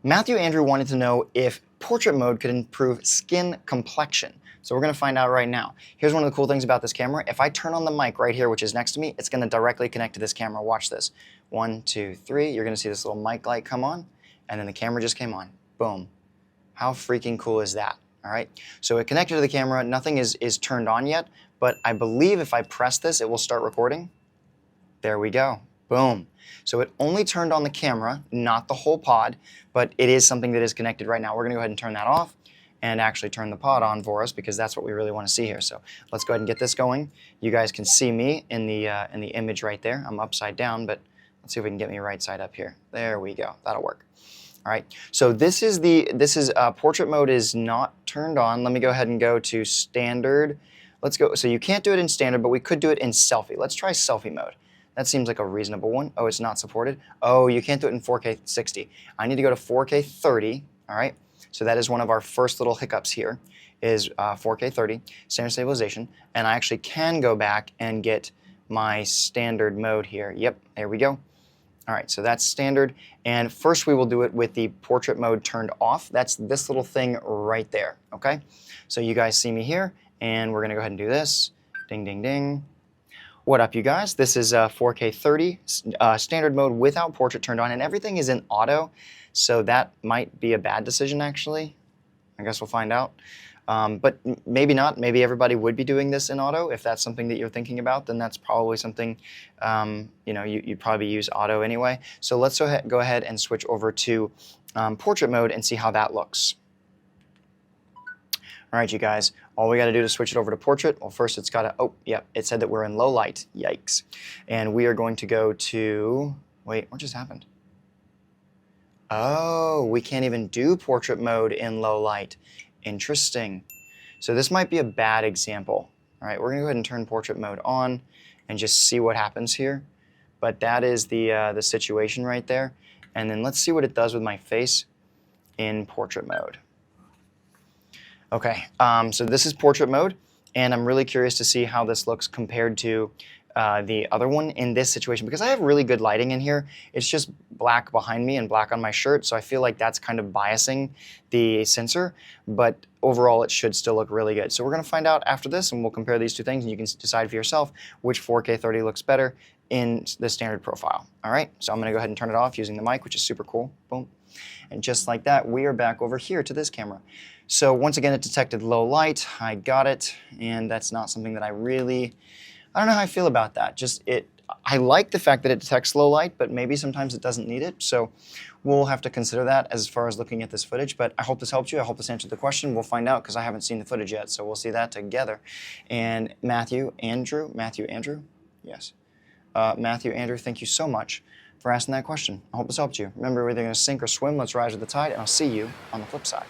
Matthew Andrew wanted to know if portrait mode could improve skin complexion. So we're going to find out right now. Here's one of the cool things about this camera. If I turn on the mic right here, which is next to me, it's going to directly connect to this camera. Watch this. 1, 2, 3. You're going to see this little mic light come on, and then the camera just came on. Boom. How freaking cool is that? All right. So it connected to the camera. Nothing is turned on yet, but I believe if I press this, it will start recording. There we go. Boom. So it only turned on the camera, not the whole pod, but it is something that is connected right now. We're going to go ahead and turn that off and actually turn the pod on for us because that's what we really want to see here. So let's go ahead and get this going. You guys can see me in the image right there. I'm upside down, but let's see if we can get me right side up here. There we go. That'll work. All right. So this is portrait mode is not turned on. Let me go ahead and go to standard. Let's go. So you can't do it in standard, but we could do it in selfie. Let's try selfie mode. That seems like a reasonable one. Oh, it's not supported. Oh, you can't do it in 4K 60. I need to go to 4K 30, all right? So that is one of our first little hiccups here, is 4K 30, standard stabilization, and I actually can go back and get my standard mode here. Yep, there we go. All right, so that's standard, and first we will do it with the portrait mode turned off. That's this little thing right there, okay? So you guys see me here, and we're gonna go ahead and do this. Ding, ding, ding. What up, you guys? This is 4K 30 standard mode without portrait turned on, and everything is in auto, so that might be a bad decision, actually. I guess we'll find out. But maybe not. Maybe everybody would be doing this in auto. If that's something that you're thinking about, then that's probably something, you'd probably use auto anyway. So let's go ahead and switch over to portrait mode and see how that looks. All right, you guys, all we got to do to switch it over to portrait, well, first it's got to, oh, yeah, it said that we're in low light. Yikes. And we are going to go to, wait, what just happened? Oh, we can't even do portrait mode in low light. Interesting. So this might be a bad example. All right, we're going to go ahead and turn portrait mode on and just see what happens here. But that is the situation right there. And then let's see what it does with my face in portrait mode. Okay, so this is portrait mode, and I'm really curious to see how this looks compared to the other one in this situation, because I have really good lighting in here. It's just black behind me and black on my shirt, so I feel like that's kind of biasing the sensor, but overall it should still look really good. So we're going to find out after this, and we'll compare these two things, and you can decide for yourself which 4K 30 looks better in the standard profile. All right, so I'm going to go ahead and turn it off using the mic, which is super cool. Boom. And just like that, we are back over here to this camera. So once again, it detected low light. I got it, and that's not something that I don't know how I feel about that. I like the fact that it detects low light, but maybe sometimes it doesn't need it. So we'll have to consider that as far as looking at this footage. But I hope this helped you. I hope this answered the question. We'll find out because I haven't seen the footage yet. So we'll see that together. And Matthew Andrew, yes. Matthew Andrew, thank you so much for asking that question. I hope this helped you. Remember, we're either going to sink or swim. Let's rise with the tide, and I'll see you on the flip side.